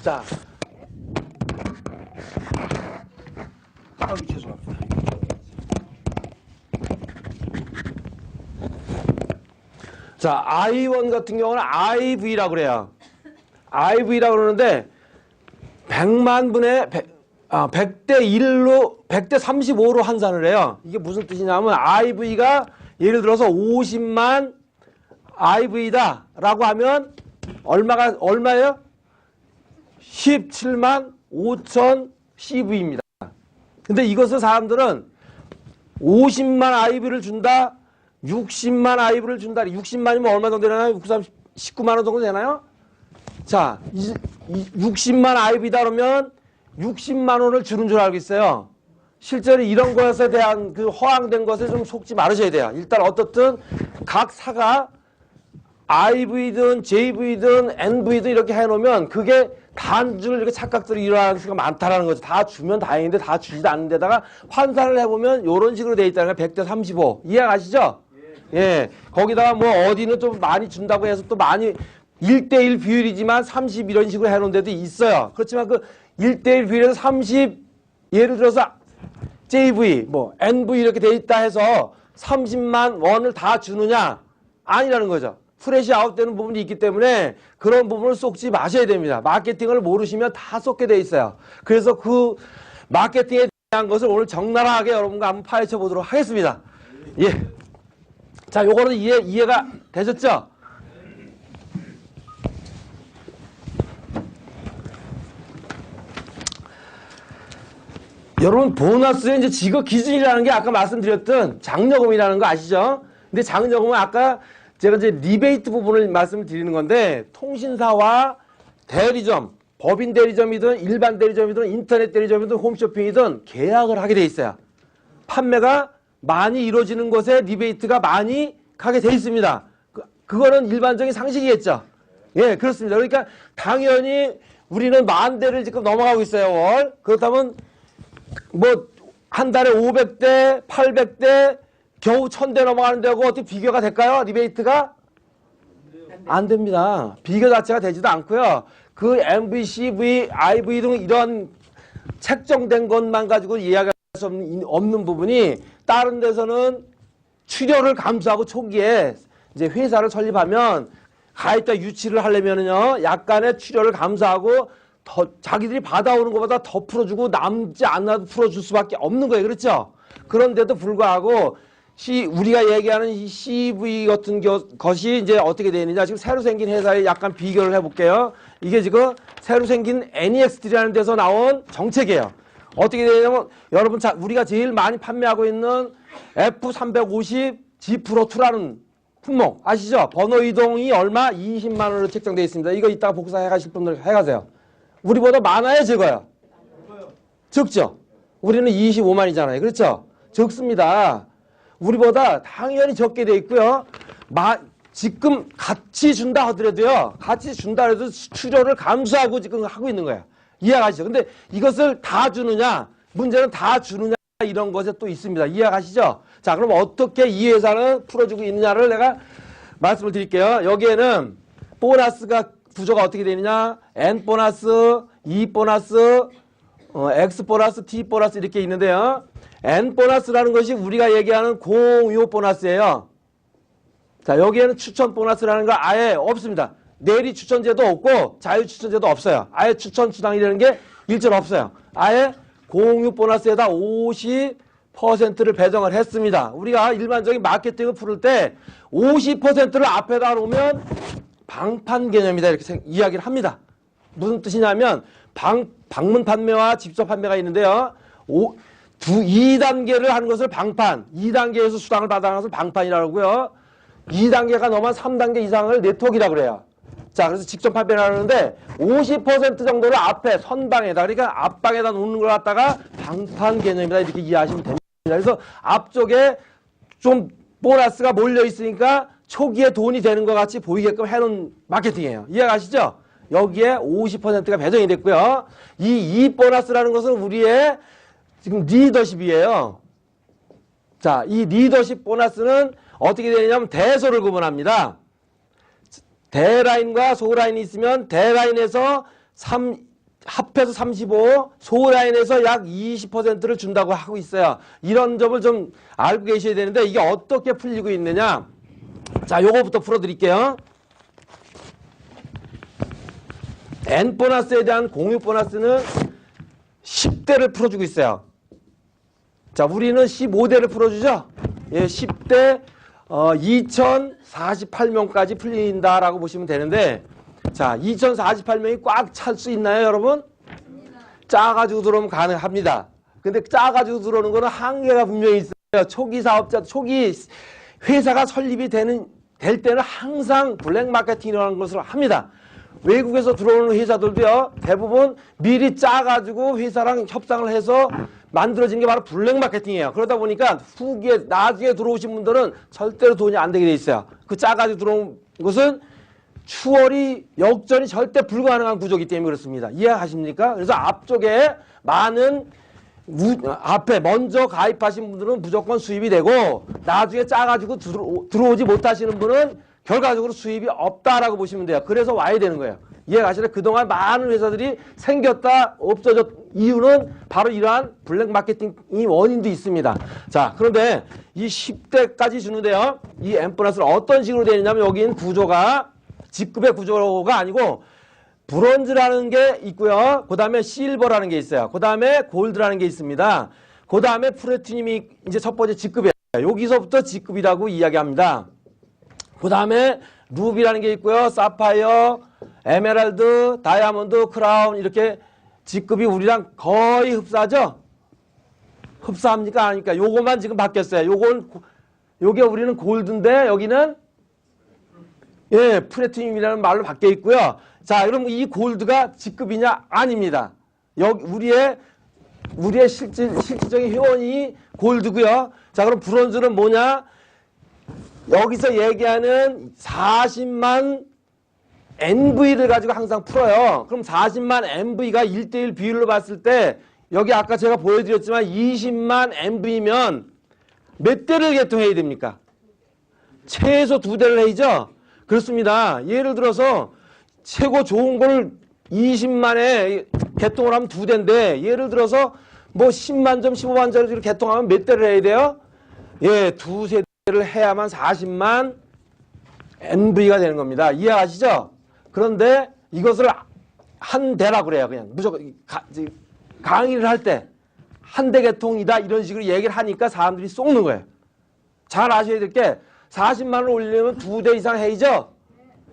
자, 죄송합니다. 자, I1 같은 경우는 IV라고 그래요. IV라고 그러는데 100만 분의 100대 1로 100대 35로 환산을 해요. 이게 무슨 뜻이냐면 IV가 예를 들어서 50만 IV다 라고 하면 얼마예요? 17만 5천 CV입니다. 근데 이것을 사람들은 50만 IV를 준다, 60만 IV를 준다. 60만이면 얼마 정도 되나요? 19만 원 정도 되나요? 자, 60만 IV다 그러면 60만 원을 주는 줄 알고 있어요. 실제로 이런 것에 대한 그 허황된 것에 좀 속지 말으셔야 돼요. 일단 어떻든 각 사가 IV든 JV든 NV든 이렇게 해놓으면 그게 단줄 이렇게 착각들이 일어나는 수가 많다라는 거죠. 다 주면 다행인데 다 주지도 않는 데다가 환산을 해보면 이런 식으로 돼 있다는 거예요. 100대 35. 이해가시죠? 예. 거기다가 뭐 어디는 좀 많이 준다고 해서 또 많이 1대1 비율이지만 30 이런 식으로 해놓은 데도 있어요. 그렇지만 그 1대1 비율에서 30 예를 들어서 JV 뭐 NV 이렇게 돼 있다 해서 30만 원을 다 주느냐? 아니라는 거죠. 프레시 아웃되는 부분이 있기 때문에 그런 부분을 쏙지 마셔야 됩니다. 마케팅을 모르시면 다 쏙게 돼 있어요. 그래서 그 마케팅에 대한 것을 오늘 적나라하게 여러분과 한번 파헤쳐 보도록 하겠습니다. 예. 자, 요거는 이해가 되셨죠? 여러분, 보너스의 이제 직업 기준이라는 게 아까 말씀드렸던 장려금이라는 거 아시죠? 근데 장려금은 아까 제가 이제 리베이트 부분을 말씀을 드리는 건데, 통신사와 대리점, 법인 대리점이든 일반 대리점이든 인터넷 대리점이든 홈쇼핑이든 계약을 하게 돼 있어요. 판매가 많이 이루어지는 곳에 리베이트가 많이 가게 돼 있습니다. 그거는 일반적인 상식이겠죠. 예, 그렇습니다. 그러니까 당연히 우리는 10,000대를 지금 넘어가고 있어요, 월. 그렇다면 뭐 한 달에 500대, 800대, 겨우 1000대 넘어가는 데하고 어떻게 비교가 될까요? 리베이트가? 안 됩니다. 비교 자체가 되지도 않고요. 그 MV, CV, IV 등 이런 책정된 것만 가지고 이야기할 수 없는 부분이 다른 데서는 출혈을 감수하고 초기에 이제 회사를 설립하면 가입자 유치를 하려면은요, 약간의 출혈을 감수하고 더 자기들이 받아오는 것보다 더 풀어주고 남지 않아도 풀어줄 수밖에 없는 거예요. 그렇죠? 그런데도 불구하고 우리가 얘기하는 이 CV 같은 것이 이제 어떻게 되느냐. 지금 새로 생긴 회사에 약간 비교를 해볼게요. 이게 지금 새로 생긴 NEXT라는 데서 나온 정책이에요. 어떻게 되냐면 여러분 우리가 제일 많이 판매하고 있는 F350 G 프로2라는 품목 아시죠? 번호 이동이 얼마? 20만 원으로 책정되어 있습니다. 이거 이따가 복사해 가실 분들 해가세요. 우리보다 많아요, 적어요? 적죠? 우리는 25만이잖아요. 그렇죠? 적습니다. 우리보다 당연히 적게 돼 있고요. 지금 같이 준다 하더라도요. 같이 준다 해도 출혈을 감수하고 지금 하고 있는 거예요. 이해가시죠? 근데 이것을 다 주느냐? 문제는 다 주느냐? 이런 것에 또 있습니다. 이해가시죠? 자, 그럼 어떻게 이 회사는 풀어주고 있느냐를 내가 말씀을 드릴게요. 여기에는 보너스가 구조가 어떻게 되느냐? N 보너스, E 보너스, X 보너스, T 보너스 이렇게 있는데요. N 보너스라는 것이 우리가 얘기하는 공유 보너스예요. 자, 여기에는 추천 보너스라는 거 아예 없습니다. 내리 추천제도 없고 자유 추천제도 없어요. 아예 추천 수당이라는 게 일절 없어요. 아예 공유 보너스에다 50%를 배정을 했습니다. 우리가 일반적인 마케팅을 풀을 때 50%를 앞에다 놓으면 방판 개념이다 이렇게 이야기를 합니다. 무슨 뜻이냐면 방문 판매와 직접 판매가 있는데요. 2단계를 하는 것을 방판, 2단계에서 수당을 받아가는 것을 방판이라고 하고요. 2단계가 넘어간 3단계 이상을 네트워크라고 그래요. 자, 그래서 직접 판매를 하는데 50% 정도를 앞에 선방에다, 그러니까 앞방에다 놓는 걸 갖다가 방판 개념이다 이렇게 이해하시면 됩니다. 그래서 앞쪽에 좀 보너스가 몰려 있으니까 초기에 돈이 되는 것 같이 보이게끔 해놓은 마케팅이에요. 이해가시죠? 여기에 50%가 배정이 됐고요. 이 보너스라는 것은 우리의 지금 리더십이에요. 자, 이 리더십 보너스는 어떻게 되냐면 대소를 구분합니다. 대라인과 소라인이 있으면 대라인에서 합해서 35, 소라인에서 약 20%를 준다고 하고 있어요. 이런 점을 좀 알고 계셔야 되는데 이게 어떻게 풀리고 있느냐. 자, 요거부터 풀어드릴게요. N 보너스에 대한 공유 보너스는 10대를 풀어주고 있어요. 자, 우리는 15대를 풀어주죠. 예, 10대 2048명까지 풀린다라고 보시면 되는데, 자, 2048명이 꽉 찰 수 있나요, 여러분? 짜가지고 들어오면 가능합니다. 근데 짜가지고 들어오는 거는 한계가 분명히 있어요. 초기 사업자, 초기 회사가 설립이 될 때는 항상 블랙 마케팅이라는 것을 합니다. 외국에서 들어오는 회사들도요, 대부분 미리 짜가지고 회사랑 협상을 해서 만들어진 게 바로 블랙 마케팅이에요. 그러다 보니까 후기에, 나중에 들어오신 분들은 절대로 돈이 안 되게 돼 있어요. 그 짜가지고 들어온 것은 추월이, 역전이 절대 불가능한 구조이기 때문에 그렇습니다. 이해하십니까? 그래서 앞쪽에 많은 앞에 먼저 가입하신 분들은 무조건 수입이 되고 나중에 짜가지고 들어오지 못하시는 분은 결과적으로 수입이 없다라고 보시면 돼요. 그래서 와야 되는 거예요. 이해가시나요? 그동안 많은 회사들이 생겼다 없어졌 이유는 바로 이러한 블랙 마케팅이 원인도 있습니다. 자, 그런데 이 10대까지 주는데요. 이 M 플러스를 어떤 식으로 되느냐면 여기 있는 구조가 직급의 구조가 아니고 브론즈라는 게 있고요. 그 다음에 실버라는 게 있어요. 그 다음에 골드라는 게 있습니다. 그 다음에 플래티늄이 이제 첫 번째 직급이에요. 여기서부터 직급이라고 이야기합니다. 그 다음에 루비라는 게 있고요. 사파이어, 에메랄드, 다이아몬드, 크라운 이렇게 직급이 우리랑 거의 흡사하죠? 흡사합니까? 아닙니까? 요거만 지금 바뀌었어요. 요게 우리는 골드인데 여기는 예, 플래티늄이라는 말로 바뀌어 있고요. 자, 그럼 이 골드가 직급이냐? 아닙니다. 여기 우리의 실질적인 회원이 골드고요. 자, 그럼 브론즈는 뭐냐? 여기서 얘기하는 40만 NV를 가지고 항상 풀어요. 그럼 40만 NV가 1대1 비율로 봤을 때 여기 아까 제가 보여드렸지만 20만 NV면 몇 대를 개통해야 됩니까? 최소 2대를 해야죠. 그렇습니다. 예를 들어서 최고 좋은 걸 20만에 개통을 하면 2대인데 예를 들어서 뭐 10만 점, 15만 점을 개통하면 몇 대를 해야 돼요? 예, 2~3대를 해야만 40만 NV가 되는 겁니다. 이해하시죠? 그런데 이것을 한 대라고 그래요. 그냥 무조건 강의를 할 때 한 대 개통이다 이런 식으로 얘기를 하니까 사람들이 쏙는 거예요. 잘 아셔야 될 게 40만 원 올리려면 2대 이상 해야죠.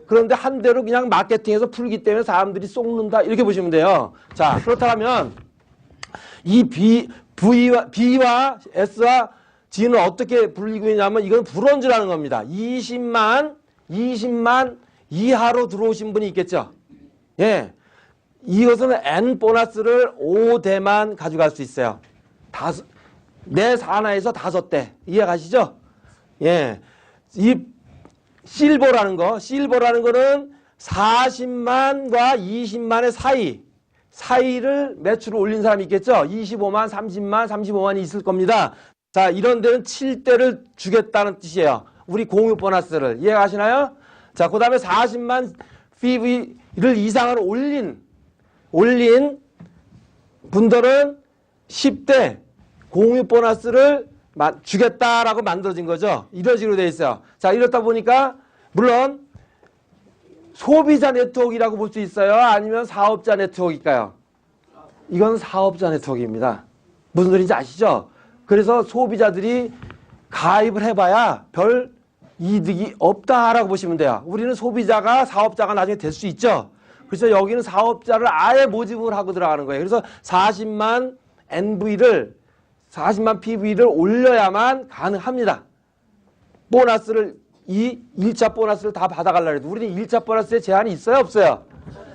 그런데 한 대로 그냥 마케팅해서 풀기 때문에 사람들이 쏙는다 이렇게 보시면 돼요. 자, 그렇다면 이 B와 S와 G는 어떻게 불리고 있냐면 이건 브론즈라는 겁니다. 20만 이하로 들어오신 분이 있겠죠. 예, 이것은 N 보너스를 5대만 가져갈 수 있어요. 내 산하에서 5대. 이해가시죠? 예, 이 실버라는 거는 40만과 20만의 사이를 매출을 올린 사람이 있겠죠? 25만, 30만, 35만이 있을 겁니다. 자, 이런 데는 7대를 주겠다는 뜻이에요. 우리 공유 보너스를. 이해가시나요? 자, 그 다음에 40만 PV를 이상을 올린 분들은 10대 공유 보너스를 주겠다라고 만들어진 거죠. 이런 식으로 되어 있어요. 자, 이렇다 보니까 물론 소비자 네트워크라고 볼 수 있어요. 아니면 사업자 네트워크일까요? 이건 사업자 네트워크입니다. 무슨 소리인지 아시죠? 그래서 소비자들이 가입을 해봐야 별 이득이 없다라고 보시면 돼요. 우리는 소비자가 사업자가 나중에 될 수 있죠. 그래서 여기는 사업자를 아예 모집을 하고 들어가는 거예요. 그래서 40만 PV를 올려야만 가능합니다. 보너스를 이 1차 보너스를 다 받아가려고 해도 우리는 1차 보너스에 제한이 있어요? 없어요?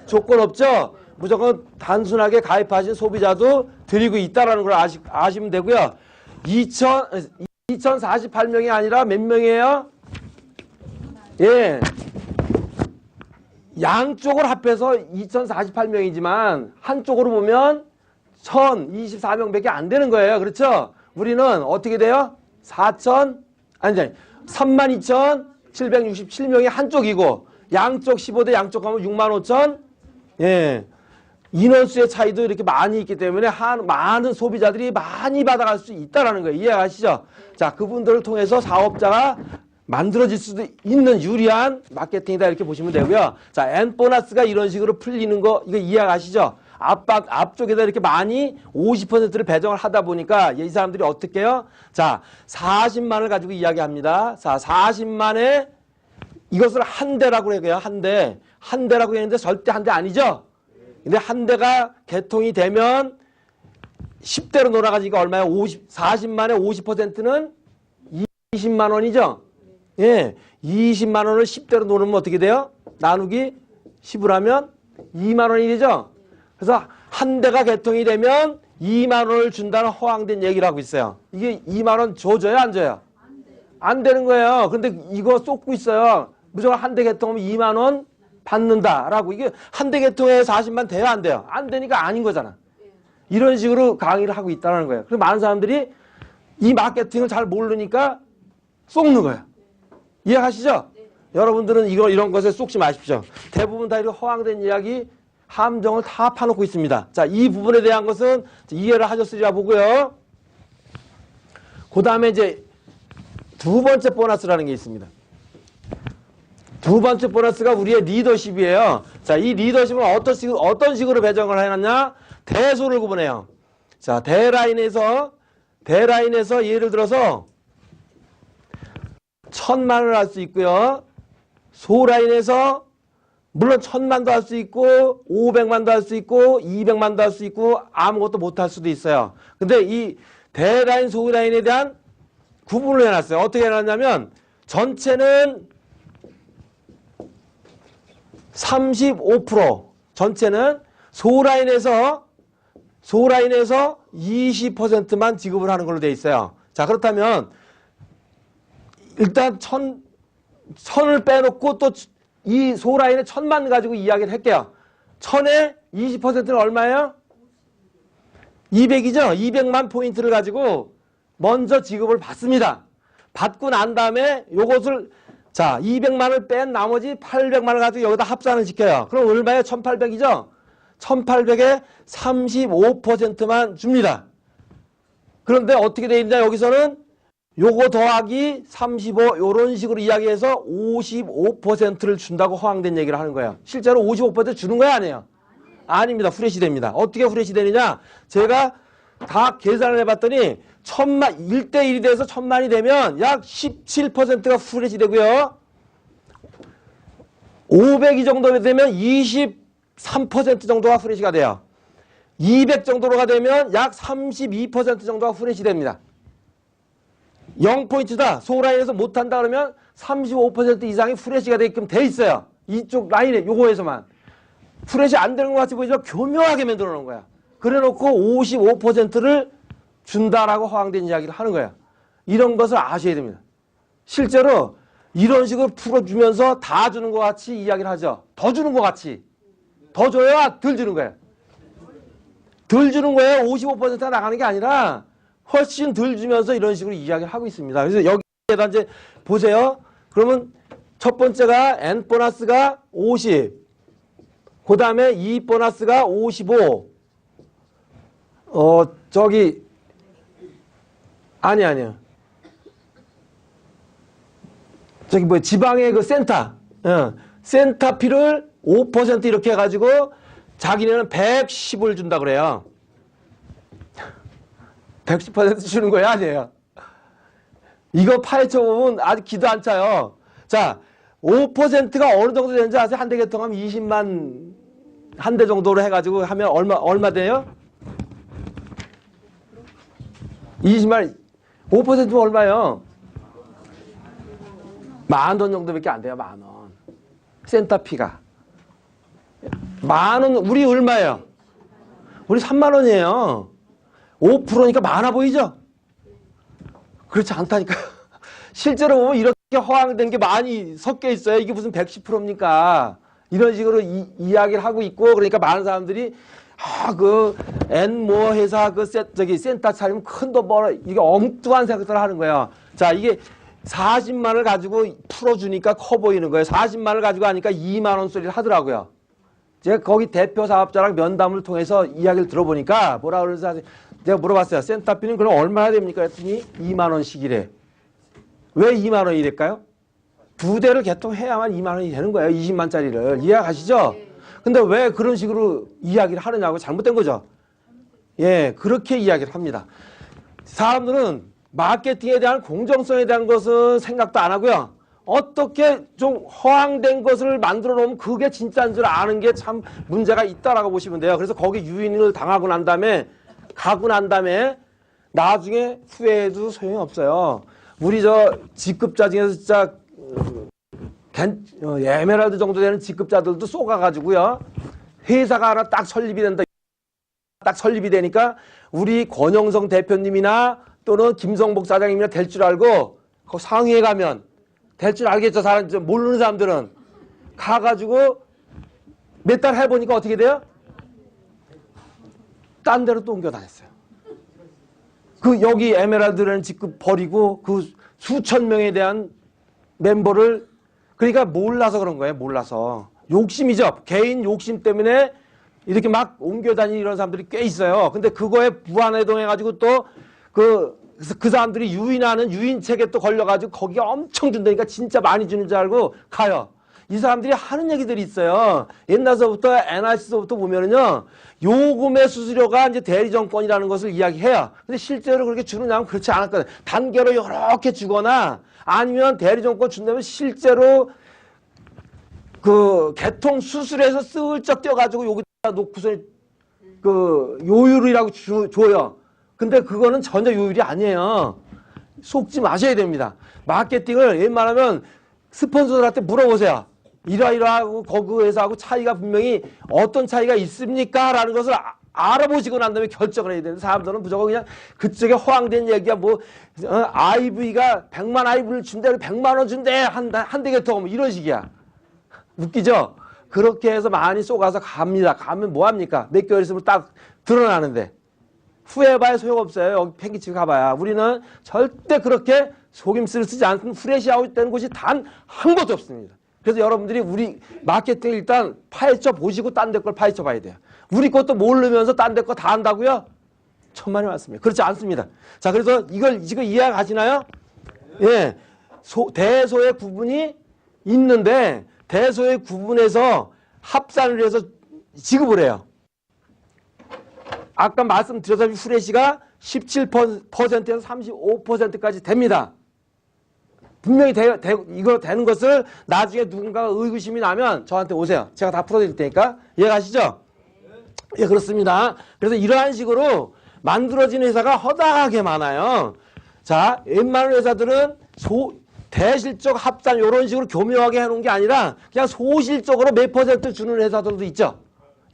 조건 없죠? 무조건 단순하게 가입하신 소비자도 드리고 있다는 걸 아시면 되고요. 2048명이 아니라 몇 명이에요? 예. 양쪽을 합해서 2048명이지만 한쪽으로 보면 1024명밖에 안 되는 거예요. 그렇죠? 우리는 어떻게 돼요? 32,767명이 한쪽이고 양쪽 15대 양쪽 하면 65,000 예. 인원수의 차이도 이렇게 많이 있기 때문에 많은 소비자들이 많이 받아갈 수 있다는 거예요. 이해하시죠? 자, 그분들을 통해서 사업자가 만들어질 수도 있는 유리한 마케팅이다 이렇게 보시면 되고요. 자, N 보너스가 이런 식으로 풀리는 거 이거 이해가시죠? 앞쪽에다 이렇게 많이 50%를 배정을 하다 보니까 이 사람들이 어떻게 해요? 자, 40만을 가지고 이야기합니다. 자, 40만에 이것을 한 대라고 해요. 한 대. 한 대라고 했는데 절대 한 대 아니죠? 근데 한 대가 개통이 되면 10대로 놀아가지고 얼마예요? 40만에 50%는 20만 원이죠? 예. 20만 원을 10대로 놓으면 어떻게 돼요? 나누기 10을 하면 2만 원이 되죠? 그래서 한 대가 개통이 되면 2만 원을 준다는 허황된 얘기를 하고 있어요. 이게 2만 원 줘줘요? 안 줘요? 안 되는 거예요. 근데 이거 쏟고 있어요. 무조건 한 대 개통하면 2만 원 받는다라고. 이게 한 대 개통에 40만 돼요? 안 돼요? 안 되니까 아닌 거잖아. 이런 식으로 강의를 하고 있다는 거예요. 그래서 많은 사람들이 이 마케팅을 잘 모르니까 속는 거예요. 이해하시죠? 여러분들은 이런 것에 쏙지 마십시오. 대부분 다 이렇게 허황된 이야기, 함정을 다 파놓고 있습니다. 자, 이 부분에 대한 것은 이해를 하셨으리라 보고요. 그 다음에 이제 두 번째 보너스라는 게 있습니다. 두 번째 보너스가 우리의 리더십이에요. 자, 이 리더십은 어떤 식으로 배정을 해놨냐? 대소를 구분해요. 자, 대라인에서 예를 들어서 1000만을 할 수 있고요. 소라인에서 물론 1000만도 할 수 있고 500만도 할 수 있고 200만도 할 수 있고 아무것도 못 할 수도 있어요. 근데 이 대라인, 소라인에 대한 구분을 해놨어요. 어떻게 해놨냐면 전체는 35%, 전체는 소라인에서 20%만 지급을 하는 걸로 돼 있어요. 자, 그렇다면 일단 1000을 빼놓고 또 이 소라인에 1000만 가지고 이야기를 할게요. 1000에 20%는 얼마예요? 200이죠? 200만 포인트를 가지고 먼저 지급을 받습니다. 받고 난 다음에 요것을 자, 200만을 뺀 나머지 800만을 가지고 여기다 합산을 시켜요. 그럼 얼마예요? 1800이죠? 1800에 35%만 줍니다. 그런데 어떻게 되어 있냐? 여기서는 요거 더하기 35 요런 식으로 이야기해서 55%를 준다고 허황된 얘기를 하는 거예요. 실제로 55% 주는 거야 아니에요? 아닙니다. 후레시 됩니다. 어떻게 후레시 되느냐? 제가 다 계산을 해봤더니 1대1이 돼서 1000만이 되면 약 17%가 후레시 되고요. 500이 정도 되면 23% 정도가 후레시가 돼요. 200 정도로가 되면 약 32% 정도가 후레시 됩니다. 0포인트다. 소라인에서 못한다 그러면 35% 이상이 후레시가 되게끔 돼 있어요. 이쪽 라인에 요거에서만. 후레시 안 되는 것 같이 보이지만 교묘하게 만들어 놓은 거야. 그래 놓고 55%를 준다라고 허황된 이야기를 하는 거야. 이런 것을 아셔야 됩니다. 실제로 이런 식으로 풀어주면서 다 주는 것 같이 이야기를 하죠. 더 주는 것 같이. 더 줘야 덜 주는 거예요. 덜 주는 거예요. 55%가 나가는 게 아니라 훨씬 덜 주면서 이런 식으로 이야기를 하고 있습니다. 그래서 여기에다 이제 보세요. 그러면 첫 번째가 N 보너스가 50. 그 다음에 E 보너스가 55. 아니요. 저기 뭐 지방의 그 센터. 센터피를 5% 이렇게 해가지고 자기네는 110을 준다 그래요. 110% 주는 거예요? 아니에요? 이거 파헤쳐 보면 아주 기도 안 차요. 자, 5%가 어느 정도 되는지 아세요? 한 대 개통하면 20만 한 대 정도로 해가지고 하면 얼마 돼요? 20만 5%면 얼마예요? 10,000원 정도밖에 안 돼요. 10,000원. 센터피가 10,000원. 우리 얼마예요? 우리 3만 원이에요. 5%니까 많아 보이죠? 그렇지 않다니까. 실제로 보면 이렇게 허황된 게 많이 섞여 있어요. 이게 무슨 110%입니까? 이런 식으로 이야기를 하고 있고, 그러니까 많은 사람들이 N 회사 센터 차리면 큰 돈 벌어. 이게 엉뚱한 생각들을 하는 거예요. 자, 이게 40만을 가지고 풀어주니까 커 보이는 거예요. 40만을 가지고 하니까 2만 원 소리를 하더라고요. 제가 거기 대표 사업자랑 면담을 통해서 이야기를 들어보니까 뭐라 그러면서 내가 물어봤어요. 센터피는 그럼 얼마나 됩니까? 했더니 2만 원씩이래. 왜 2만 원이랬까요? 2대를 개통해야만 2만 원이 되는 거예요. 20만짜리를. 이해하시죠? 근데 왜 그런 식으로 이야기를 하느냐고 잘못된 거죠. 예, 그렇게 이야기를 합니다. 사람들은 마케팅에 대한 공정성에 대한 것은 생각도 안 하고요. 어떻게 좀 허황된 것을 만들어 놓으면 그게 진짜인 줄 아는 게 참 문제가 있다라고 보시면 돼요. 그래서 거기 유인을 당하고 난 다음에 가고 난 다음에 나중에 후회해도 소용이 없어요. 우리 저 직급자 중에서 진짜 에메랄드 정도 되는 직급자들도 쏘가가지고요. 회사가 하나 딱 설립이 된다. 딱 설립이 되니까 우리 권영성 대표님이나 또는 김성복 사장님이나 될 줄 알고 그 상위에 가면 될 줄 알겠죠. 사람 모르는 사람들은 가가지고 몇 달 해보니까 어떻게 돼요? 딴 데로 또 옮겨 다녔어요. 그 여기 에메랄드라는 직급 버리고 그 수천 명에 대한 멤버를 그러니까 몰라서 그런 거예요. 몰라서 욕심이죠. 개인 욕심 때문에 이렇게 막 옮겨 다니는 이런 사람들이 꽤 있어요. 근데 그거에 부안해동해가지고 또 그 사람들이 유인하는 유인책에 또 걸려가지고 거기가 엄청 준다니까 진짜 많이 주는 줄 알고 가요. 이 사람들이 하는 얘기들이 있어요. 옛날서부터 NRC서부터 보면은요, 요금의 수수료가 이제 대리점권이라는 것을 이야기해요. 근데 실제로 그렇게 주느냐면 그렇지 않았거든요. 단계로 이렇게 주거나 아니면 대리점권 준다면 실제로 그 개통 수수료에서 슬쩍 떼어가지고 여기다 놓고서 그 요율이라고 줘요. 근데 그거는 전혀 요율이 아니에요. 속지 마셔야 됩니다. 마케팅을 웬만하면 스폰서들한테 물어보세요. 이러이러하고 그 회사하고 차이가 분명히 어떤 차이가 있습니까? 라는 것을 알아보시고 난 다음에 결정을 해야 되는데 사람들은 무조건 그냥 그쪽에 허황된 얘기야. 뭐 IV가 100만 IV를 준대 100만 원 준대 한 대게 더 뭐 이런 식이야. 웃기죠? 그렇게 해서 많이 쏘가서 갑니다. 가면 뭐합니까? 몇 개월 있으면 딱 드러나는데 후회해봐야 소용없어요. 여기 팽기치고 가봐야. 우리는 절대 그렇게 속임수를 쓰지 않는 프레시아웃 되는 곳이 단 한 곳도 없습니다. 그래서 여러분들이 우리 마케팅 일단 파헤쳐 보시고 딴 데 걸 파헤쳐 봐야 돼요. 우리 것도 모르면서 딴 데 거 다 한다고요? 천만이 많습니다. 그렇지 않습니다. 자, 그래서 이걸 지금 이해가시나요? 예. 대소의 구분이 있는데 대소의 구분에서 합산을 해서 지급을 해요. 아까 말씀드렸다시피 후레시가 17%에서 35%까지 됩니다. 분명히 이거 되는 것을 나중에 누군가가 의구심이 나면 저한테 오세요. 제가 다 풀어드릴 테니까. 이해가시죠? 예, 그렇습니다. 그래서 이러한 식으로 만들어진 회사가 허다하게 많아요. 자, 웬만한 회사들은 대실적 합산 이런 식으로 교묘하게 해놓은 게 아니라 그냥 소실적으로 몇 퍼센트 주는 회사들도 있죠.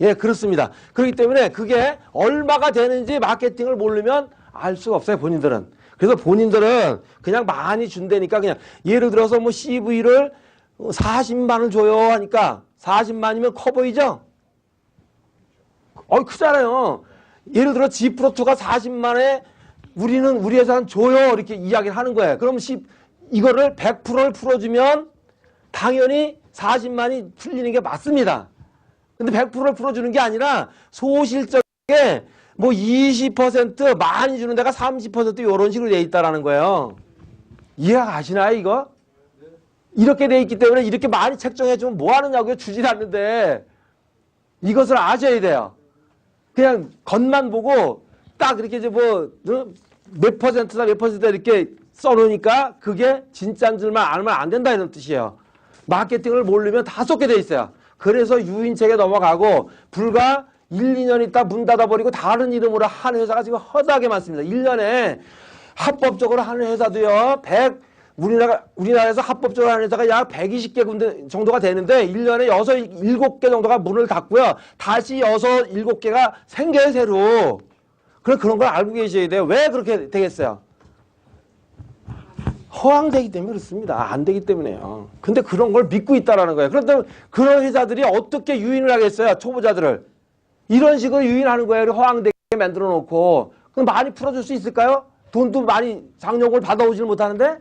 예, 그렇습니다. 그렇기 때문에 그게 얼마가 되는지 마케팅을 모르면 알 수가 없어요, 본인들은. 그래서 본인들은 그냥 많이 준다니까 그냥 예를 들어서 뭐 CV를 40만을 줘요 하니까 40만이면 커 보이죠? 크잖아요. 예를 들어 G프로2가 40만에 우리 회사는 줘요 이렇게 이야기를 하는 거예요. 그럼 이거를 100%를 풀어주면 당연히 40만이 풀리는 게 맞습니다. 근데 100%를 풀어주는 게 아니라 소실적에 뭐 20% 많이 주는 데가 30% 이런 식으로 돼 있다라는 거예요. 이해가 가시나요 이거? 이렇게 돼 있기 때문에 이렇게 많이 책정해 주면 뭐 하느냐고요. 주질 않는데 이것을 아셔야 돼요. 그냥 겉만 보고 딱 이렇게 이제 뭐 몇 퍼센트다 몇 퍼센트다 이렇게 써놓으니까 그게 진짜인 줄만 알면 안 된다 이런 뜻이에요. 마케팅을 모르면 다 쏟게 돼 있어요. 그래서 유인책에 넘어가고 불과 1, 2년 있다 문 닫아버리고 다른 이름으로 하는 회사가 지금 허다하게 많습니다. 1년에 합법적으로 하는 회사도요. 우리나라에서 합법적으로 하는 회사가 약 120개 군데 정도가 되는데 1년에 6, 7개 정도가 문을 닫고요. 다시 6, 7개가 생겨요, 새로. 그런 걸 알고 계셔야 돼요. 왜 그렇게 되겠어요? 허황되기 때문에 그렇습니다. 안 되기 때문에요. 근데 그런 걸 믿고 있다라는 거예요. 그런데 그런 회사들이 어떻게 유인을 하겠어요? 초보자들을. 이런 식으로 유인하는 거예요. 허황되게 만들어 놓고. 그럼 많이 풀어줄 수 있을까요? 돈도 많이 장려금을 받아오질 못하는데?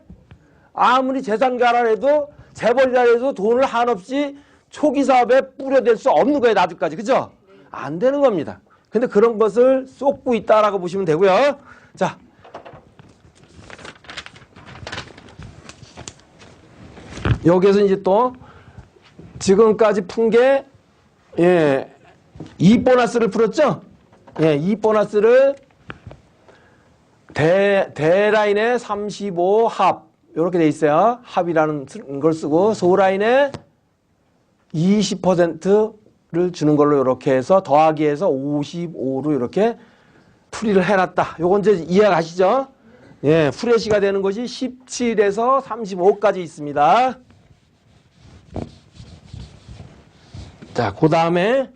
아무리 재산가라 해도 재벌이라 해도 돈을 한없이 초기 사업에 뿌려댈 수 없는 거예요. 나중까지. 그죠? 안 되는 겁니다. 근데 그런 것을 쏟고 있다라고 보시면 되고요. 자, 여기에서 이제 또 지금까지 푼 게 이 보너스를 풀었죠? 이 보너스를 대라인에 35 합 이렇게 돼 있어요. 합이라는 걸 쓰고 소라인에 20%를 주는 걸로 이렇게 해서 더하기 해서 55로 이렇게 풀이를 해놨다. 요건 이제 이해가시죠? 프레시가 되는 것이 17에서 35까지 있습니다. 자, 그 다음에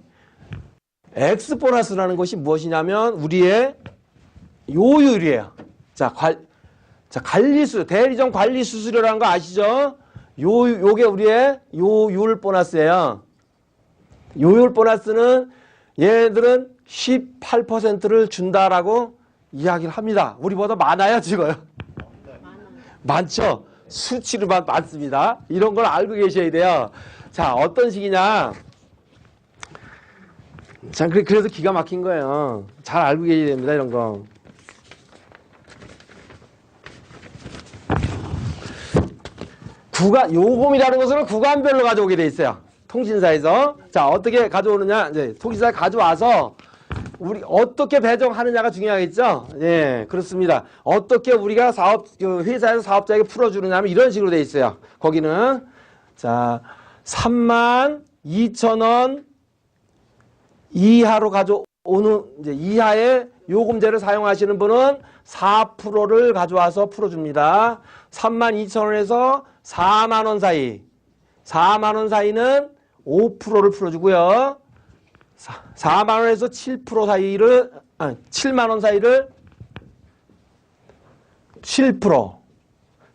X 보너스라는 것이 무엇이냐면 우리의 요율이에요. 자, 관리수, 대리점 관리 수수료라는 거 아시죠? 요게 우리의 요율 보너스예요. 요율 보너스는 얘들은 18%를 준다라고 이야기를 합니다. 우리보다 많아요, 적어요? 많죠? 수치로만 많습니다. 이런 걸 알고 계셔야 돼요. 자, 어떤 식이냐? 자, 그래서 기가 막힌 거예요. 잘 알고 계셔야 됩니다, 이런 거. 요금이라는 것을 구간별로 가져오게 돼 있어요. 통신사에서. 자, 어떻게 가져오느냐? 이제 통신사에 가져와서 우리 어떻게 배정하느냐가 중요하겠죠? 그렇습니다. 어떻게 우리가 회사에서 사업자에게 풀어주느냐면 이런 식으로 돼 있어요. 거기는 자, 32,000원 이하로 가져오는 이제 이하의 요금제를 사용하시는 분은 4%를 가져와서 풀어줍니다. 32,000원에서 4만원 사이. 4만원 사이는 5%를 풀어주고요. 4만원에서 7% 사이를, 7만원 사이를 7%.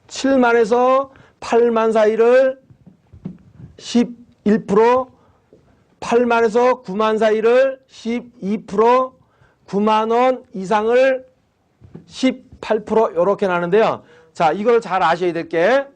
7만에서 8만 사이를 11%. 8만에서 9만 사이를 12%. 9만원 이상을 18% 이렇게 나는데요. 자, 이걸 잘 아셔야 될 게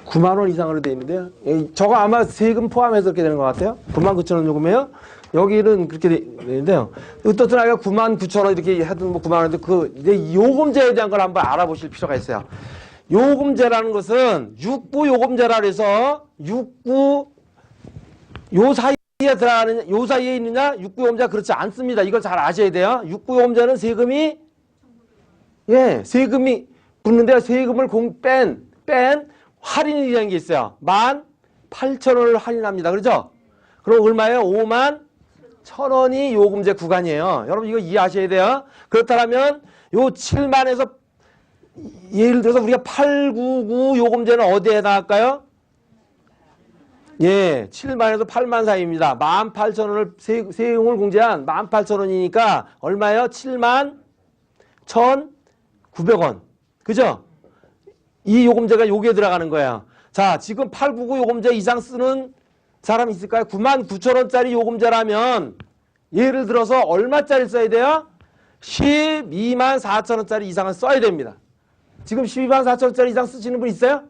9만원 이상으로 되어 있는데요. 저거 아마 세금 포함해서 그렇게 되는 것 같아요. 99,000원 요금이에요. 여기는 그렇게 되는데요. 어떻든 아이가 99,000원 이렇게 하든 뭐 9만원인데 이제 요금제에 대한 걸 한번 알아보실 필요가 있어요. 요금제라는 것은 육부 요금제라 해서 육부 요 사이에 들어가는 요 사이에 있느냐 육부 요금제가 그렇지 않습니다. 이걸 잘 아셔야 돼요. 육부 요금제는 세금이 세금이 붙는데 세금을 뺀 할인이라는 게 있어요. 18,000원을 할인합니다. 그렇죠? 그럼 얼마예요? 51,000원이 요금제 구간이에요. 여러분 이거 이해하셔야 돼요. 그렇다면 요 7만에서 예를 들어서 우리가 899 요금제는 어디에 해당할까요? 7만에서 8만 사이입니다. 18,000원을 세금을 공제한 18,000원이니까 얼마예요? 7만 1,900원. 그죠? 이 요금제가 여기에 들어가는 거예요. 자, 지금 899 요금제 이상 쓰는 사람 있을까요? 99,000원짜리 요금제라면 예를 들어서 얼마짜리 써야 돼요? 12만 4천원짜리 이상은 써야 됩니다. 지금 12만 4천원짜리 이상 쓰시는 분 있어요?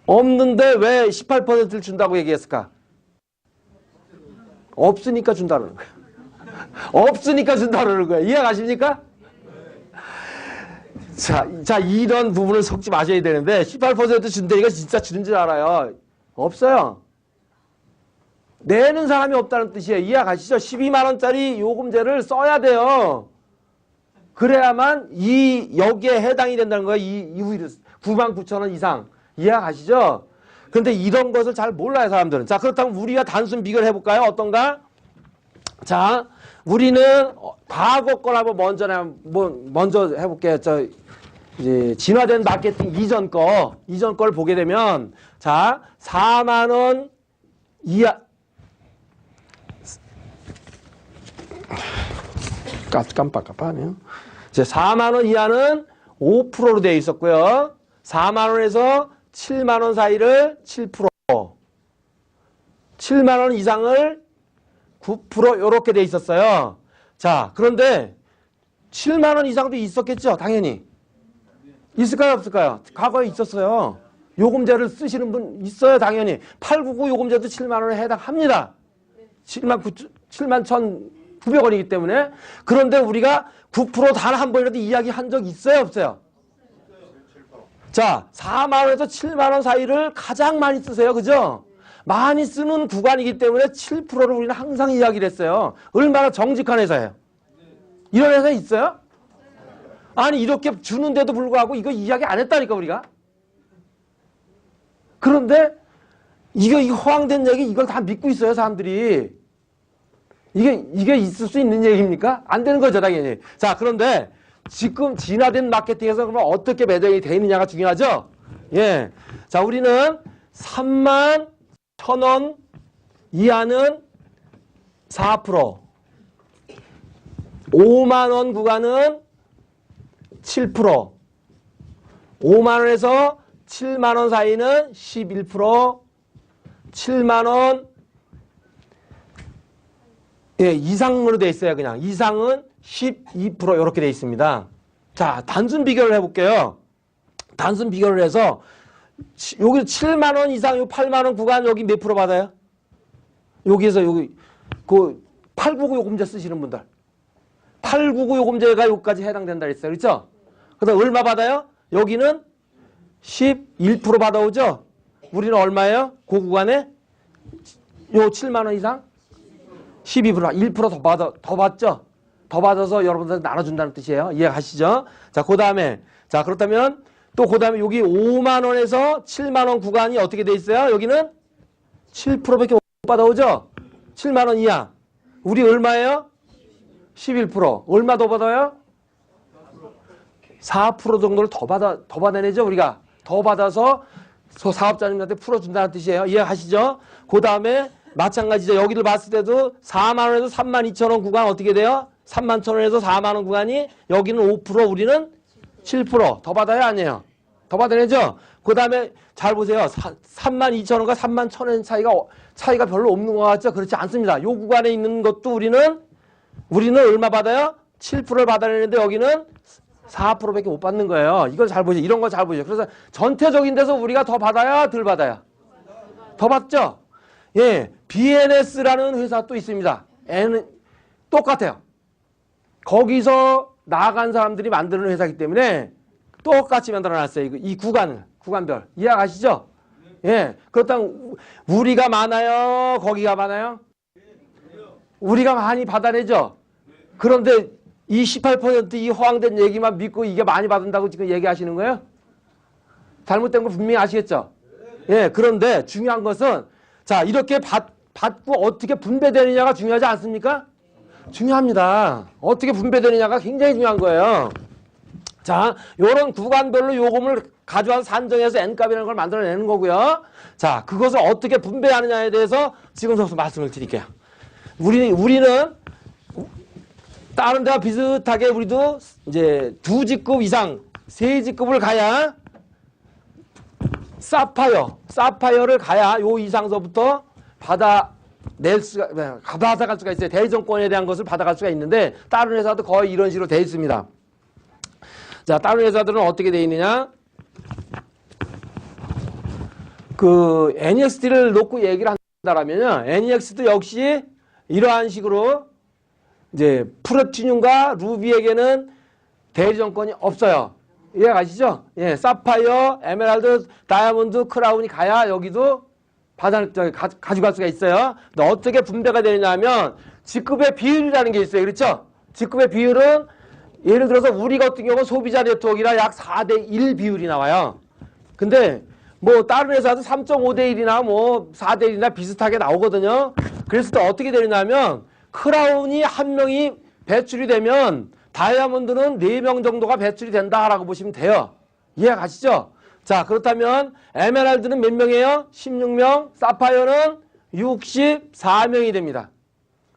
없는데 왜 18%를 준다고 얘기했을까? 없으니까 준다는 거예요. 없으니까 준다는 거예요. 이해가십니까? 자, 이런 부분을 속지 마셔야 되는데 18% 준다니까 진짜 주는 줄 알아요. 없어요. 내는 사람이 없다는 뜻이에요. 이해가시죠? 12만원짜리 요금제를 써야 돼요. 그래야만 여기에 해당이 된다는 거예요. 이 99,000원 이상. 이해가시죠? 근데 이런 것을 잘 몰라요, 사람들은. 자, 그렇다면 우리가 단순 비교를 해볼까요? 어떤가? 자, 우리는 과거 걸 한번 먼저 해볼게요. 이제 진화된 마케팅 이전 걸 보게 되면, 자, 4만원 이하, 깜빡하네요. 이제 4만원 이하는 5%로 되어 있었고요. 4만원에서 7만원 사이를 7%, 7만원 이상을 9% 이렇게 돼 있었어요. 자, 그런데 7만원 이상도 있었겠죠, 당연히. 있을까요, 없을까요? 과거에 있었어요. 요금제를 쓰시는 분 있어요, 당연히. 899 요금제도 7만 원에 해당합니다. 7만 1,900원이기 때문에. 그런데 우리가 9% 단 한 번이라도 이야기한 적 있어요, 없어요? 자, 4만 원에서 7만 원 사이를 가장 많이 쓰세요, 그죠? 많이 쓰는 구간이기 때문에 7%를 우리는 항상 이야기를 했어요. 얼마나 정직한 회사예요. 이런 회사 있어요? 아니, 이렇게 주는데도 불구하고 이거 이야기 안 했다니까, 우리가. 그런데 이거 허황된 얘기 이걸 다 믿고 있어요, 사람들이. 이게 있을 수 있는 얘기입니까? 안 되는 거죠, 당연히. 자, 그런데 지금 진화된 마케팅에서 그러면 어떻게 매장이 되어 있느냐가 중요하죠? 예. 자, 우리는 3만 1,000원 이하는 4%, 5만 원 구간은 7%, 5만 원에서 7만 원 사이는 11%, 7만 원 이상으로 돼 있어요. 그냥 이상은 12% 이렇게 돼 있습니다. 자, 단순 비교를 해볼게요. 단순 비교를 해서 여기 7만 원 이상, 요 8만 원 구간 여기 몇 프로 받아요? 여기에서 여기 그 899 요금제 쓰시는 분들, 899 요금제가 여기까지 해당된다 했어요. 그렇죠? 그다음 얼마 받아요? 여기는 11% 받아오죠? 우리는 얼마예요? 그 구간에 요 7만 원 이상 12%, 1% 더 받죠? 더 받아서 여러분들 나눠준다는 뜻이에요. 이해가시죠? 자, 그 다음에, 자, 그렇다면 또 그 다음에 여기 5만 원에서 7만 원 구간이 어떻게 돼 있어요? 여기는 7%밖에 못 받아오죠? 7만 원 이하. 우리 얼마예요? 11%. 얼마 더 받아요? 4% 정도를 더 받아내죠, 우리가. 더 받아서 사업자님한테 풀어준다는 뜻이에요. 이해하시죠? 그 다음에 마찬가지죠. 여기를 봤을 때도 4만 원에서 3만 2천 원 구간 어떻게 돼요? 3만 1천 원에서 4만 원 구간이 여기는 5%, 우리는 7%더 받아야 아니에요. 더 받아내죠? 그 다음에 잘 보세요. 3만 2천 원과 3만 1천 원 차이가 별로 없는 것 같죠? 그렇지 않습니다. 요 구간에 있는 것도 우리는 얼마 받아요? 7%를 받아내는데 여기는 4%밖에 못 받는 거예요. 이걸 잘 보죠. 이런 거 잘 보죠. 그래서 전체적인 데서 우리가 더 받아야 덜 받아요? 더 받죠? 예, BNS라는 회사 또 있습니다. N은 똑같아요. 거기서 나간 사람들이 만드는 회사이기 때문에 똑같이 만들어놨어요. 이 구간별. 이해가시죠? 예, 그렇다면 우리가 많아요? 거기가 많아요? 우리가 많이 받아내죠? 그런데 이 18%이 허황된 얘기만 믿고 이게 많이 받는다고 지금 얘기하시는 거예요? 잘못된 거 분명히 아시겠죠? 예, 그런데 중요한 것은 자, 이렇게 받고 어떻게 분배되느냐가 중요하지 않습니까? 중요합니다. 어떻게 분배되느냐가 굉장히 중요한 거예요. 자, 요런 구간별로 요금을 가져와서 산정해서 N값이라는 걸 만들어내는 거고요. 자, 그것을 어떻게 분배하느냐에 대해서 지금부터 말씀을 드릴게요. 우리는 다른 데와 비슷하게 우리도 이제 2직급 이상, 3직급을 가야 사파이어를 가야 요 이상서부터 받아갈 수가 있어요. 대리점권에 대한 것을 받아갈 수가 있는데 다른 회사도 거의 이런 식으로 되어 있습니다. 자, 다른 회사들은 어떻게 되어 있느냐? 그 NEXT를 놓고 얘기를 한다라면요, NEXT도 역시 이러한 식으로 이제 플래티늄과 루비에게는 대리점권이 없어요. 이해가시죠? 예, 사파이어, 에메랄드, 다이아몬드, 크라운이 가야 여기도 가져갈 수가 있어요. 근데 어떻게 분배가 되느냐 하면 직급의 비율이라는 게 있어요. 그렇죠? 직급의 비율은 예를 들어서 우리 같은 경우는 소비자 네트워크라 약 4대1 비율이 나와요. 근데 뭐 다른 회사도 3.5대1이나 뭐 4대1이나 비슷하게 나오거든요. 그랬을 때 어떻게 되느냐면 크라운이 한 명이 배출이 되면 다이아몬드는 4명 정도가 배출이 된다라고 보시면 돼요. 이해가시죠? 자, 그렇다면 에메랄드는 몇 명이에요? 16명. 사파이어는 64명이 됩니다.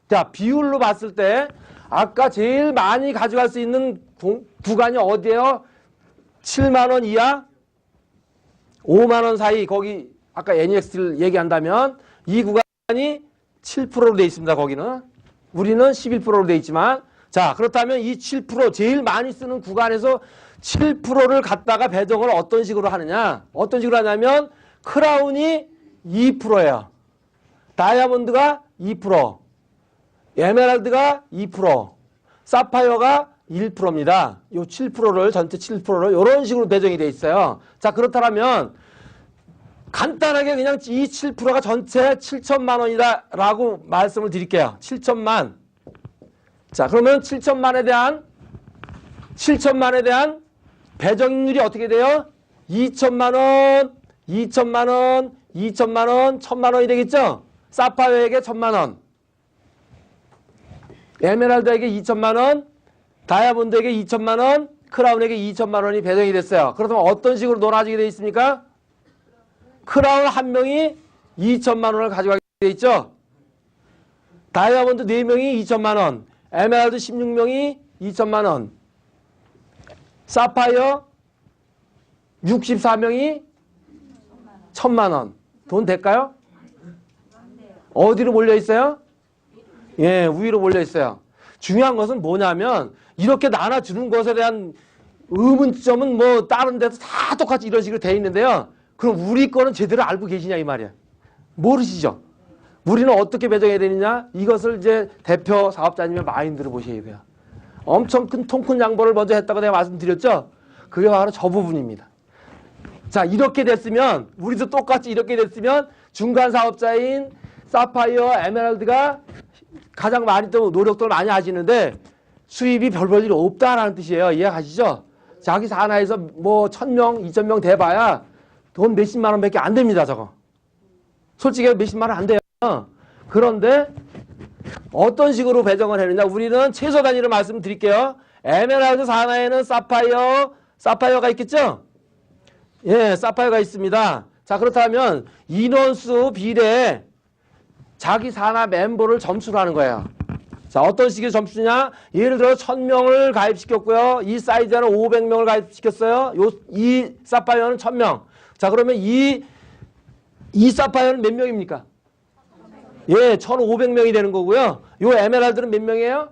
자, 비율로 봤을 때 아까 제일 많이 가져갈 수 있는 구간이 어디예요? 7만 원 이하, 5만 원 사이. 거기 아까 NEXT를 얘기한다면 이 구간이 7%로 되어 있습니다. 거기는. 우리는 11%로 되어 있지만, 자, 그렇다면 이 7% 제일 많이 쓰는 구간에서 7%를 갖다가 배정을 어떤 식으로 하느냐? 어떤 식으로 하냐면 크라운이 2%예요. 다이아몬드가 2%, 에메랄드가 2%, 사파이어가 1%입니다. 요 7%를 전체 7%를 이런 식으로 배정이 돼 있어요. 자, 그렇다면 간단하게 그냥 이 7%가 전체 7천만 원이다라고 말씀을 드릴게요. 7천만. 자, 그러면 7천만에 대한 배정률이 어떻게 돼요? 2천만 원, 2천만 원, 2천만 원, 1천만 원이 되겠죠? 사파이어에게 1천만 원, 에메랄드에게 2천만 원, 다이아몬드에게 2천만 원, 크라운에게 2천만 원이 배정이 됐어요. 그렇다면 어떤 식으로 나눠지게 되어 있습니까? 크라운 한 명이 2천만 원을 가져가게 되어 있죠? 다이아몬드 4명이 2천만 원, 에메랄드 16명이 2천만 원, 사파이어 64명이 1천만 원. 돈 될까요? 어디로 몰려 있어요? 예, 위로 몰려 있어요. 중요한 것은 뭐냐면 이렇게 나눠주는 것에 대한 의문점은 뭐 다른 데도 다 똑같이 이런 식으로 돼 있는데요. 그럼 우리 거는 제대로 알고 계시냐 이 말이야. 모르시죠? 우리는 어떻게 배정해야 되느냐? 이것을 이제 대표 사업자님의 마인드로 보셔야 돼요. 엄청 큰 통 큰 양보를 먼저 했다고 내가 말씀드렸죠? 그게 바로 저 부분입니다. 자, 이렇게 됐으면 우리도 똑같이 이렇게 됐으면 중간 사업자인 사파이어, 에메랄드가 가장 많이 또 노력들 많이 하시는데 수입이 별 볼 일 없다라는 뜻이에요. 이해가시죠? 자기 산하에서 뭐 1,000명, 2,000명 돼봐야 돈 몇십만 원밖에 안 됩니다. 저거. 솔직히 몇십만 원 안 돼요. 그런데 어떤 식으로 배정을 했느냐? 우리는 최소 단위로 말씀드릴게요. 에메랄드 산하에는 사파이어가 있겠죠? 예, 사파이어가 있습니다. 자, 그렇다면 인원수 비례 자기 산하 멤버를 점수로 하는 거예요. 자, 어떤 식의 점수냐? 예를 들어 1,000명을 가입시켰고요. 이 사이즈는 500명을 가입시켰어요. 이 사파이어는 1,000명. 자, 그러면 이 사파이어는 몇 명입니까? 예, 1,500명이 되는 거고요. 요 에메랄드는 몇 명이에요?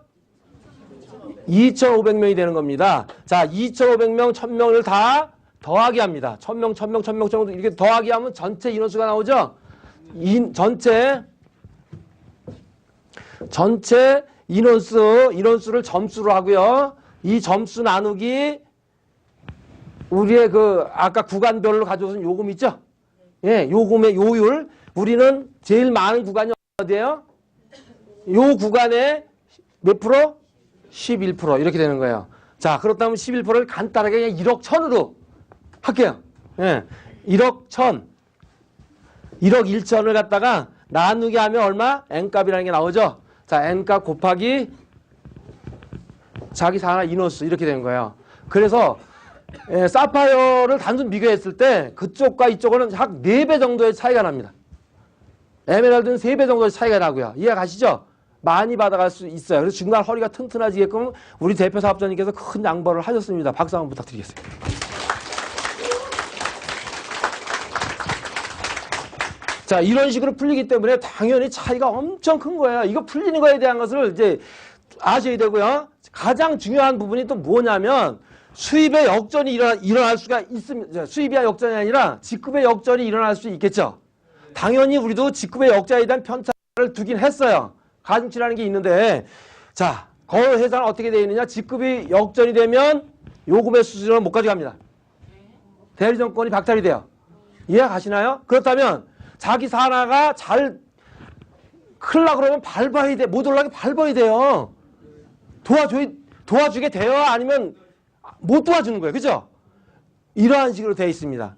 2,500명이 되는 겁니다. 자, 2,500명, 1,000명을 다 더하기 합니다. 1,000명, 1,000명, 1,000명 정도 이렇게 더하기 하면 전체 인원수가 나오죠? 전체 인원수를 점수로 하고요. 이 점수 나누기 우리의 그 아까 구간별로 가져오신 요금 있죠? 예, 요금의 요율. 우리는 제일 많은 구간이 어디예요? 요 구간에 몇 프로? 11% 이렇게 되는 거예요. 자, 그렇다면 11%를 간단하게 그냥 1억 1,000으로 할게요. 예, 1억 1,000, 1억 1천을 갖다가 나누게 하면 얼마? N값이라는 게 나오죠. 자, N값 곱하기 자기 산하 인원수 이렇게 되는 거예요. 그래서 사파이어를 단순 비교했을 때 그쪽과 이쪽은 약 4배 정도의 차이가 납니다. 에메랄드는 3배 정도의 차이가 나고요. 이해가시죠? 많이 받아갈 수 있어요. 그래서 중간 허리가 튼튼해지게끔 우리 대표 사업자님께서 큰 양보를 하셨습니다. 박수 한번 부탁드리겠습니다. 자, 이런 식으로 풀리기 때문에 당연히 차이가 엄청 큰 거예요. 이거 풀리는 거에 대한 것을 이제 아셔야 되고요. 가장 중요한 부분이 또 뭐냐면 수입의 역전이 일어날 수가 있습니다. 수입의 역전이 아니라 직급의 역전이 일어날 수 있겠죠. 당연히 우리도 직급의 역자에 대한 편차를 두긴 했어요. 가중치라는 게 있는데, 자, 그 회사는 어떻게 되어 있느냐? 직급이 역전이 되면 요금의 수수료는 못 가져갑니다. 대리점권이 박탈이 돼요. 이해가시나요? 그렇다면 자기 산하가 잘 클라 그러면 밟아야 돼. 못 올라가게 밟아야 돼요. 도와주게 돼요? 아니면 못 도와주는 거예요. 그죠? 이러한 식으로 되어 있습니다.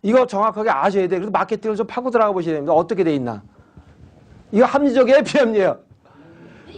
이거 정확하게 아셔야 돼요. 그래서 마케팅을 좀 파고 들어가 보셔야 됩니다. 어떻게 돼 있나. 이거 합리적이에요? 비합리예요?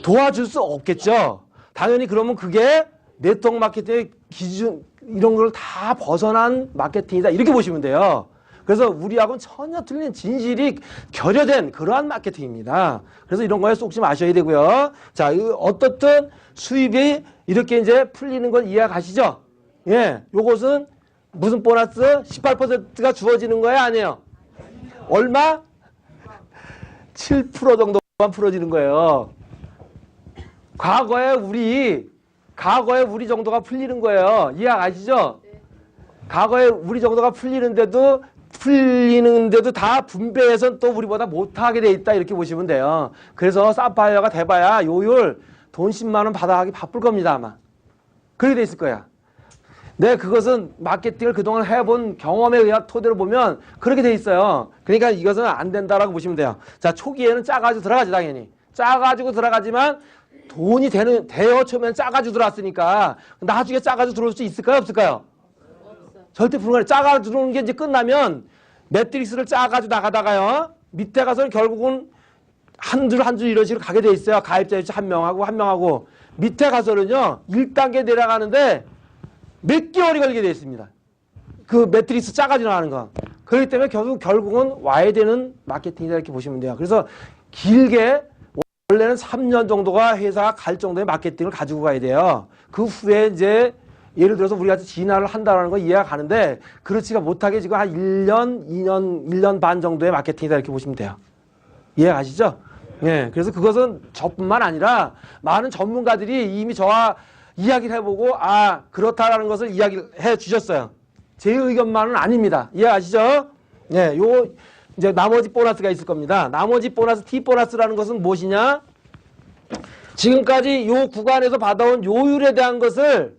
도와줄 수 없겠죠. 당연히 그러면 그게 네트워크 마케팅의 기준 이런 걸 다 벗어난 마케팅이다. 이렇게 보시면 돼요. 그래서 우리하고는 전혀 틀린 진실이 결여된 그러한 마케팅입니다. 그래서 이런 거에 쏙 좀 아셔야 되고요. 자, 어떻든 수입이 이렇게 이제 풀리는 걸 이해가시죠? 예, 요것은 무슨 보너스? 18%가 주어지는 거예요? 아니에요? 얼마? 7% 정도만 풀어지는 거예요. 과거에 우리 과거에 우리 정도가 풀리는 거예요. 이해 아시죠? 과거에 우리 정도가 풀리는데도 다 분배해서 또 우리보다 못하게 돼 있다 이렇게 보시면 돼요. 그래서 사파이어가 돼봐야 요율 돈 10만 원 받아가기 바쁠 겁니다 아마. 그렇게 돼 있을 거야. 네, 그것은 마케팅을 그동안 해본 경험에 의한 토대로 보면 그렇게 돼 있어요. 그러니까 이것은 안 된다라고 보시면 돼요. 자, 초기에는 작아지고 들어가지 당연히. 작아지고 들어가지만 돈이 되어 처음에는 작아지고 들어왔으니까 나중에 작아지고 들어올 수 있을까요? 없을까요? 절대 불가능해. 작아지고 들어오는 게 이제 끝나면 매트릭스를 짜가지고 나가다가요. 밑에 가서는 결국은 한 줄 한 줄 이런 식으로 가게 돼 있어요. 가입자 한 명하고 밑에 가서는요. 1단계 내려가는데 몇 개월이 걸리게 돼 있습니다. 그 매트릭스 짜가지고 나가는 거. 그렇기 때문에 결국은 와야 되는 마케팅이다 이렇게 보시면 돼요. 그래서 길게 원래는 3년 정도가 회사가 갈 정도의 마케팅을 가지고 가야 돼요. 그 후에 이제 예를 들어서 우리가 진화를 한다는 거 이해가 가는데 그렇지가 못하게 지금 한 1년, 2년, 1년 반 정도의 마케팅이다 이렇게 보시면 돼요. 이해 가시죠? 예. 그래서 그것은 저뿐만 아니라 많은 전문가들이 이미 저와 이야기를 해보고 그렇다라는 것을 이야기를 해 주셨어요. 제 의견만은 아닙니다. 이해 가시죠? 예. 이제 나머지 보너스가 있을 겁니다. 나머지 보너스, T 보너스라는 것은 무엇이냐? 지금까지 요 구간에서 받아온 요율에 대한 것을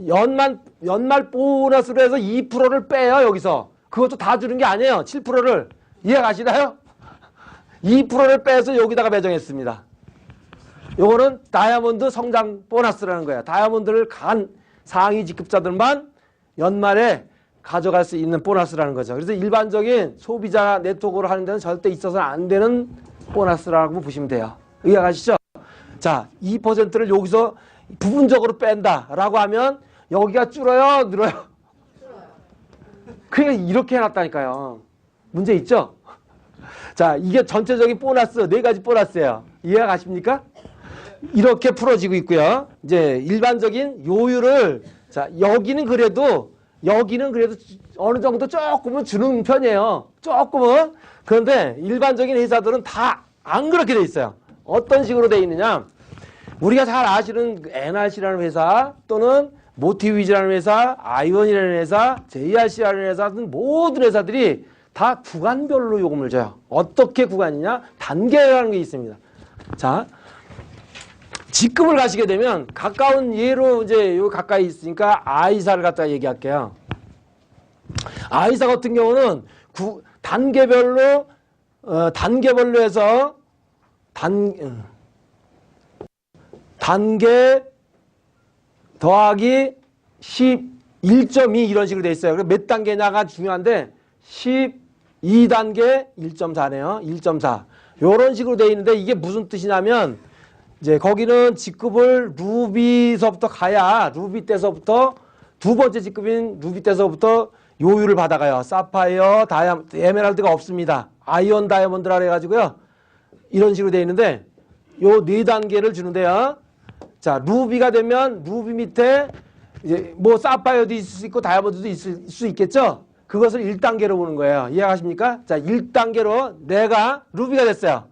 연말 보너스로 해서 2%를 빼요, 여기서. 그것도 다 주는 게 아니에요. 7%를. 이해 가시나요? 2%를 빼서 여기다가 배정했습니다. 요거는 다이아몬드 성장 보너스라는 거예요. 다이아몬드를 간 상위 직급자들만 연말에 가져갈 수 있는 보너스라는 거죠. 그래서 일반적인 소비자 네트워크로 하는 데는 절대 있어서는 안 되는 보너스라고 보시면 돼요. 이해 가시죠? 자, 2%를 여기서 부분적으로 뺀다라고 하면 여기가 줄어요, 늘어요? 그러니까 이렇게 해놨다니까요. 문제 있죠? 자, 이게 전체적인 보너스, 4가지 보너스예요. 이해가 가십니까? 이렇게 풀어지고 있고요. 이제 일반적인 요율을, 자, 여기는 그래도 어느 정도 조금은 주는 편이에요. 조금은. 그런데 일반적인 회사들은 다 안 그렇게 돼 있어요. 어떤 식으로 돼 있느냐? 우리가 잘 아시는 NRC라는 회사 또는 모티위즈라는 회사, 아이원이라는 회사, JRC라는 회사 등 모든 회사들이 다 구간별로 요금을 줘요. 어떻게 구간이냐? 단계라는 게 있습니다. 자, 직급을 가시게 되면 가까운 예로 이제 요 가까이 있으니까 아이사를 갖다가 얘기할게요. 아이사 같은 경우는 단계별로 해서 단계 더하기 11.2 이런 식으로 돼 있어요. 그래서 몇 단계냐가 중요한데 12단계 1.4네요. 1.4. 이런 식으로 돼 있는데 이게 무슨 뜻이냐면 이제 거기는 직급을 루비서부터 가야 루비 때서부터 두 번째 직급인 루비 때서부터 요율을 받아가요. 사파이어, 에메랄드가 없습니다. 아이언 다이아몬드라 해가지고요. 이런 식으로 돼 있는데 요 4단계를 주는데요. 자, 루비가 되면 루비 밑에 이제 뭐 사파이어도 있을 수 있고 다이아몬드도 있을 수 있겠죠. 그것을 1단계로 보는 거예요. 이해하십니까? 자, 1단계로 내가 루비가 됐어요.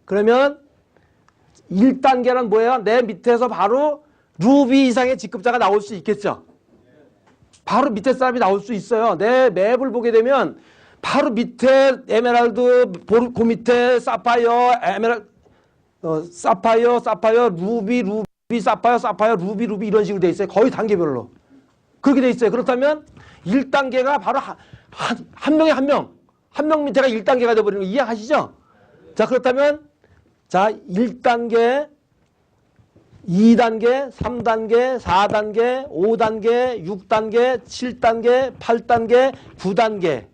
그러면 1단계는 뭐예요? 내 밑에서 바로 루비 이상의 직급자가 나올 수 있겠죠. 바로 밑에 사람이 나올 수 있어요. 내 맵을 보게 되면 바로 밑에 에메랄드, 그 밑에 사파이어, 사파이어, 루비, 사파이어, 루비 이런 식으로 돼 있어요. 거의 단계별로. 그렇게 돼 있어요. 그렇다면 1단계가 바로 한 명에 한 명 밑에가 1단계가 되어버리는 거 이해하시죠? 자, 그렇다면 자, 1단계, 2단계, 3단계, 4단계, 5단계, 6단계, 7단계, 8단계, 9단계.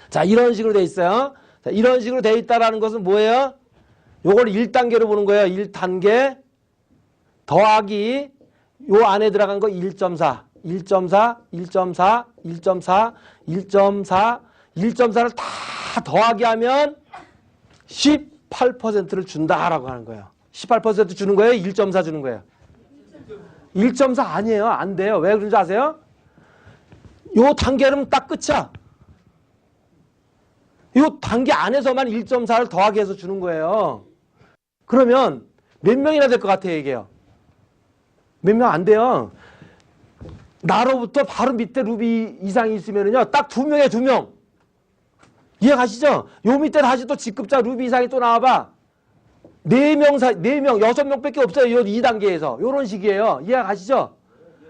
자, 이런 식으로 돼 있어요. 자, 이런 식으로 돼 있다라는 것은 뭐예요? 요걸 1단계로 보는 거예요. 1단계 더하기 요 안에 들어간 거 1.4, 1.4, 1.4, 1.4, 1.4, 1.4를 다 더하기 하면 18%를 준다라고 하는 거예요. 18% 주는 거예요? 1.4 주는 거예요? 1.4 아니에요. 안 돼요. 왜 그런지 아세요? 요 단계는 딱 끝이야. 요 단계 안에서만 1.4를 더하기 해서 주는 거예요. 그러면 몇 명이나 될 것 같아요, 이게요? 몇 명 안 돼요. 나로부터 바로 밑에 루비 이상이 있으면은요, 딱 2명에 2명. 이해가시죠? 요 밑에 다시 또 직급자 루비 이상이 또 나와봐. 4명, 6명 밖에 없어요. 요 2단계에서. 요런 식이에요. 이해가시죠?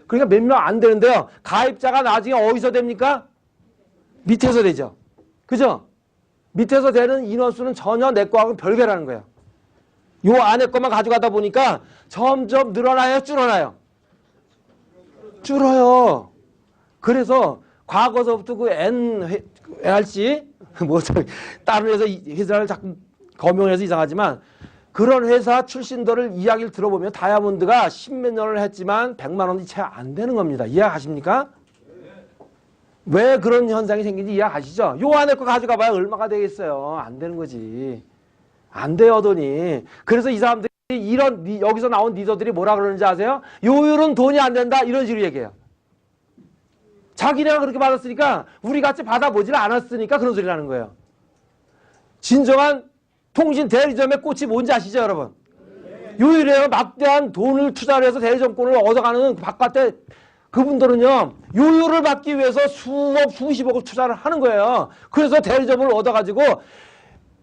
그러니까 몇 명 안 되는데요. 가입자가 나중에 어디서 됩니까? 밑에서 되죠. 그죠? 밑에서 되는 인원수는 전혀 내 거하고는 별개라는 거예요. 요 안에 것만 가져가다 보니까 점점 늘어나요? 줄어나요? 줄어요. 그래서 과거서부터 그 NRC 다른 회사 회사를 자꾸 거명해서 이상하지만 그런 회사 출신들을 이야기를 들어보면 다이아몬드가 10몇 년을 했지만 100만 원이 채 안 되는 겁니다. 이해하십니까? 왜 그런 현상이 생긴지 이해하시죠? 요 안에 거 가져가 봐야 얼마가 되겠어요. 안 되는 거지. 안 돼요, 돈이. 그래서 이 사람들이 이런 여기서 나온 리더들이 뭐라 그러는지 아세요? 요율은 돈이 안 된다 이런 식으로 얘기해요. 자기네가 그렇게 받았으니까 우리 같이 받아보질 않았으니까 그런 소리를 하는 거예요. 진정한 통신 대리점의 꽃이 뭔지 아시죠, 여러분? 요율에 막대한 돈을 투자를 해서 대리점권을 얻어가는 바깥에 그분들은요, 요율을 받기 위해서 수억, 수십억을 투자를 하는 거예요. 그래서 대리점을 얻어가지고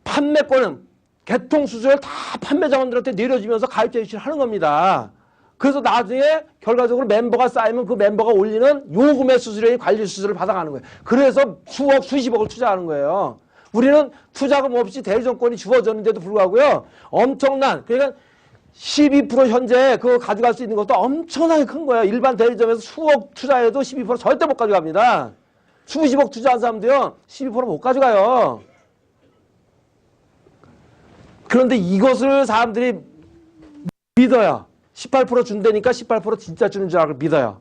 판매권은 개통 수수료를 다 판매자원들한테 내려주면서 가입자 유치를 하는 겁니다. 그래서 나중에 결과적으로 멤버가 쌓이면 그 멤버가 올리는 요금의 수수료인 관리 수수료를 받아가는 거예요. 그래서 수억, 수십억을 투자하는 거예요. 우리는 투자금 없이 대리점권이 주어졌는데도 불구하고요. 엄청난, 그러니까 12% 현재 그거 가져갈 수 있는 것도 엄청나게 큰 거예요. 일반 대리점에서 수억 투자해도 12% 절대 못 가져갑니다. 수십억 투자한 사람도요, 12%못 가져가요. 그런데 이것을 사람들이 믿어요. 18% 준다니까 18% 진짜 주는 줄 알고 믿어요.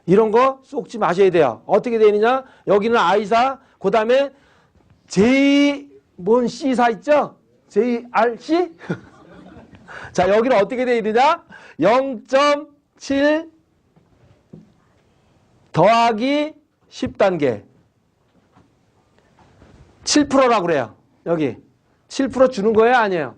이런 거 쏙지 마셔야 돼요. 어떻게 되느냐? 여기는 I사, 그 다음에 뭔 C사 있죠? JRC? 자, 여기는 어떻게 되어 있느냐? 0.7 더하기 10단계. 7%라고 그래요. 여기. 7% 주는 거예요? 아니에요?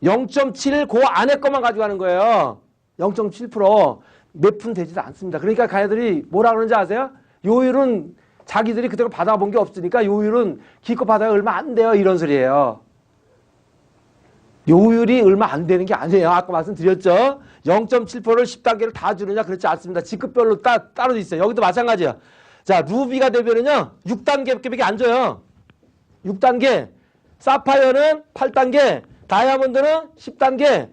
0.7 그 안에 것만 가져가는 거예요. 0.7%. 몇 푼 되지도 않습니다. 그러니까 가야들이 뭐라 그러는지 아세요? 요율은 자기들이 그때가 받아본 게 없으니까 요율은 기껏 받아야 얼마 안 돼요. 이런 소리예요. 요율이 얼마 안 되는 게 아니에요. 아까 말씀드렸죠. 0.7%를 10단계를 다 주느냐? 그렇지 않습니다. 직급별로 따로 있어요. 여기도 마찬가지예요. 자, 루비가 되면은요, 6단계밖에 안 줘요. 6단계. 사파이어는 8단계. 다이아몬드는 10단계.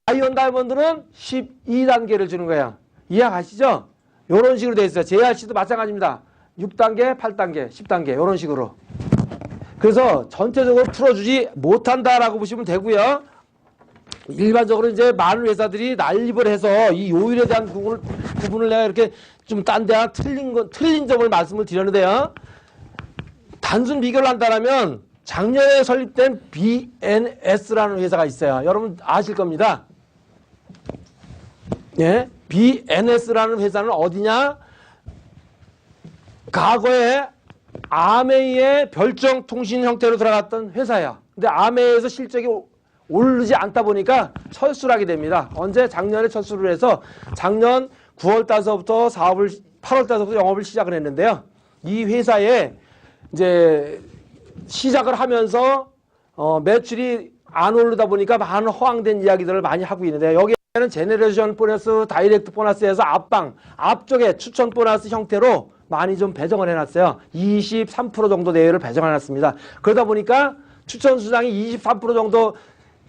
아이언 다이아몬드는 12단계를 주는 거예요. 이해가시죠? 이런 식으로 되어 있어요. JRC도 마찬가지입니다. 6단계, 8단계, 10단계 이런 식으로. 그래서 전체적으로 풀어주지 못한다라고 보시면 되고요. 일반적으로 이제 많은 회사들이 난립을 해서 이 요율에 대한 구분을 내가 이렇게 좀 딴 데 틀린 점을 말씀을 드렸는데요. 단순 비교를 한다면 작년에 설립된 BNS라는 회사가 있어요. 여러분 아실 겁니다. 예, BNS라는 회사는 어디냐? 과거에 아메이의 별정 통신 형태로 들어갔던 회사예요. 근데 아메이에서 실적이 오르지 않다 보니까 철수를 하게 됩니다. 언제? 작년에 철수를 해서 작년 9월 달서부터 8월 달서부터 영업을 시작을 했는데요. 이 회사에 이제 시작을 하면서 매출이 안 오르다 보니까 많은 허황된 이야기들을 많이 하고 있는데 여기에는 제네레이션 보너스, 다이렉트 보너스에서 앞쪽에 추천 보너스 형태로 많이 좀 배정을 해놨어요. 23% 정도 내외를 배정해놨습니다. 그러다 보니까 추천 수당이 23% 정도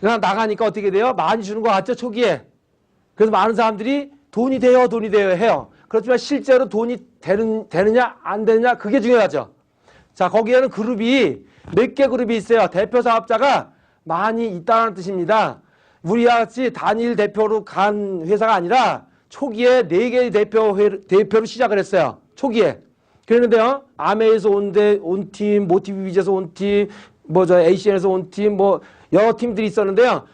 그냥 나가니까 어떻게 돼요? 많이 주는 것 같죠, 초기에. 그래서 많은 사람들이 돈이 돼요 해요. 그렇지만 실제로 돈이 되느냐 안 되느냐 그게 중요하죠. 자, 거기에는 그룹이 몇 개 그룹이 있어요. 대표 사업자가 많이 있다는 뜻입니다. 우리와 같이 단일 대표로 간 회사가 아니라 초기에 4개의 대표로 시작을 했어요. 초기에. 그랬는데요. 아메에서 온 팀, 모티비비즈에서 온 팀, ACN에서 온 팀, 여러 팀들이 있었는데요.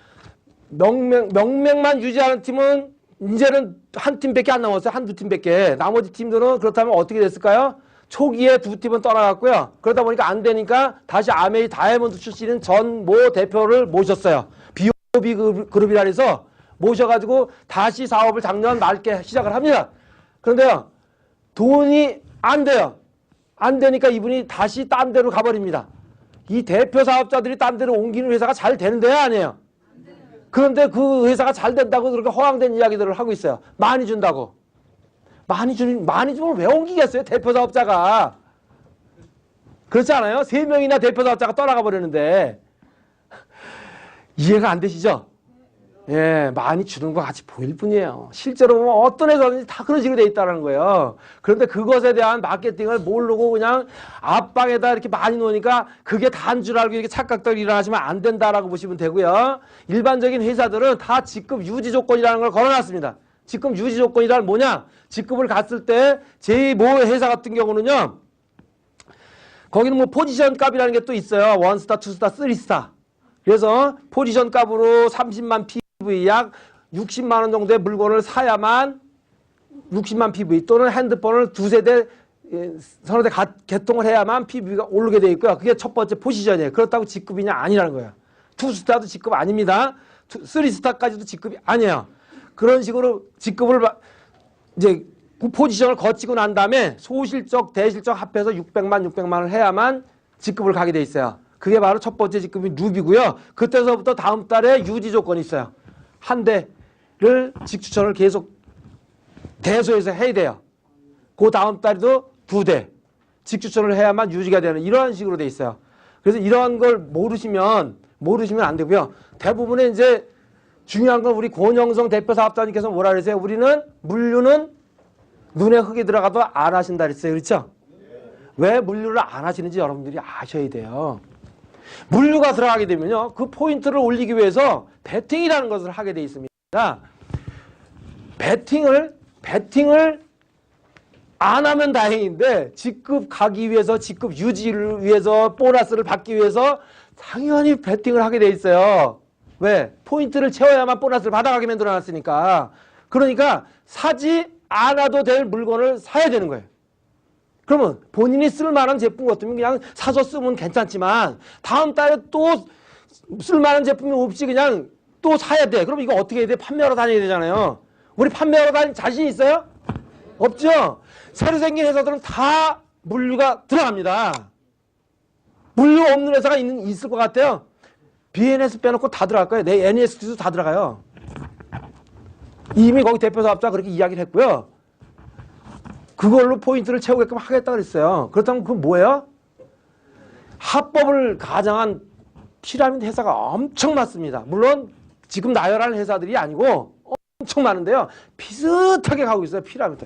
명맥만 유지하는 팀은 이제는 한 팀밖에 안 남았어요. 한두 팀밖에. 나머지 팀들은 그렇다면 어떻게 됐을까요? 초기에 2팀은 떠나갔고요. 그러다 보니까 안 되니까 다시 아메이 다이아몬드 출신인 전 모 대표를 모셨어요. BOB 그룹이라 해서 모셔가지고 다시 사업을 작년 말께 시작을 합니다. 그런데요, 돈이 안 돼요. 안 되니까 이분이 다시 딴 데로 가버립니다. 이 대표 사업자들이 딴 데로 옮기는 회사가 잘 되는데요, 아니에요? 그런데 그 회사가 잘 된다고 그렇게 허황된 이야기들을 하고 있어요. 많이 준다고. 많이 주면 왜 옮기겠어요? 대표 사업자가. 그렇지 않아요? 3명이나 대표 사업자가 떠나가 버리는데. 이해가 안 되시죠? 예, 많이 주는 것 같이 보일 뿐이에요. 실제로 보면 어떤 회사든지 다 그런 식으로 돼 있다는 거예요. 그런데 그것에 대한 마케팅을 모르고 그냥 앞방에다 이렇게 많이 놓으니까 그게 다인 줄 알고 이렇게 착각들 일어나시면 안 된다라고 보시면 되고요. 일반적인 회사들은 다 직급 유지 조건이라는 걸 걸어놨습니다. 직급 유지 조건이란 뭐냐? 직급을 갔을 때 제 모 회사 같은 경우는요. 거기는 뭐 포지션 값이라는 게 또 있어요. 1스타, 2스타, 3스타. 그래서 포지션 값으로 30만 PV 약 60만 원 정도의 물건을 사야만 60만 PV 또는 핸드폰을 두세 대 서너 대 개통을 해야만 PV가 오르게 되어 있고요. 그게 첫 번째 포지션이에요. 그렇다고 직급이냐? 아니라는 거예요. 2스타도 직급 아닙니다. 3스타까지도 직급이 아니에요. 그런 식으로 직급을 이제 그 포지션을 거치고 난 다음에 소실적, 대실적 합해서 600만 을 해야만 직급을 가게 돼 있어요. 그게 바로 첫 번째 직급이 루비고요. 그때서부터 다음 달에 유지 조건이 있어요. 한 대를 직추천을 계속 대소해서 해야 돼요. 그 다음 달에도 2대 직추천을 해야만 유지가 되는 이러한 식으로 돼 있어요. 그래서 이러한 걸 모르시면 안 되고요. 대부분의 이제 중요한 건 우리 권영성 대표 사업자님께서 뭐라 그러세요? 우리는 물류는 눈에 흙이 들어가도 안 하신다 그랬어요. 그렇죠? 왜 물류를 안 하시는지 여러분들이 아셔야 돼요. 물류가 들어가게 되면요. 그 포인트를 올리기 위해서 배팅이라는 것을 하게 돼 있습니다. 배팅을 안 하면 다행인데 직급 가기 위해서 직급 유지를 위해서 보너스를 받기 위해서 당연히 배팅을 하게 돼 있어요. 왜? 포인트를 채워야만 보너스를 받아가게 만들어놨으니까. 그러니까 사지 않아도 될 물건을 사야 되는 거예요. 그러면 본인이 쓸만한 제품 같으면 그냥 사서 쓰면 괜찮지만 다음 달에 또 쓸만한 제품이 없이 그냥 또 사야 돼. 그럼 이거 어떻게 해야 돼? 판매하러 다녀야 되잖아요. 우리 판매하러 다닐 자신 있어요? 없죠? 새로 생긴 회사들은 다 물류가 들어갑니다. 물류 없는 회사가 있을 것 같아요. BNS 빼놓고 다 들어갈 거예요. 내 NES도 다 들어가요. 이미 거기 대표 사업자 그렇게 이야기를 했고요. 그걸로 포인트를 채우게끔 하겠다 그랬어요. 그렇다면 그건 뭐예요? 합법을 가장한 피라미드 회사가 엄청 많습니다. 물론 지금 나열하는 회사들이 아니고 엄청 많은데요. 비슷하게 가고 있어요. 피라미드.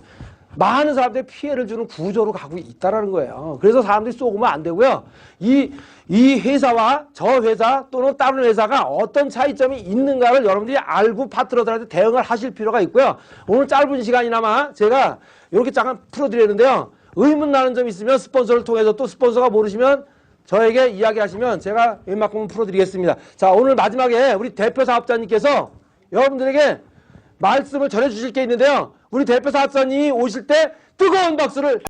많은 사람들이 피해를 주는 구조로 가고 있다는 거예요. 그래서 사람들이 쏘고면 안 되고요. 이 회사와 저 회사 또는 다른 회사가 어떤 차이점이 있는가를 여러분들이 알고 파트너들한테 대응을 하실 필요가 있고요. 오늘 짧은 시간이나마 제가 이렇게 잠깐 풀어드리는데요. 의문 나는 점 있으면 스폰서를 통해서 또 스폰서가 모르시면 저에게 이야기하시면 제가 웬만큼은 풀어드리겠습니다. 자, 오늘 마지막에 우리 대표 사업자님께서 여러분들에게 말씀을 전해주실 게 있는데요. 우리 대표 사업자님이 오실 때 뜨거운 박수를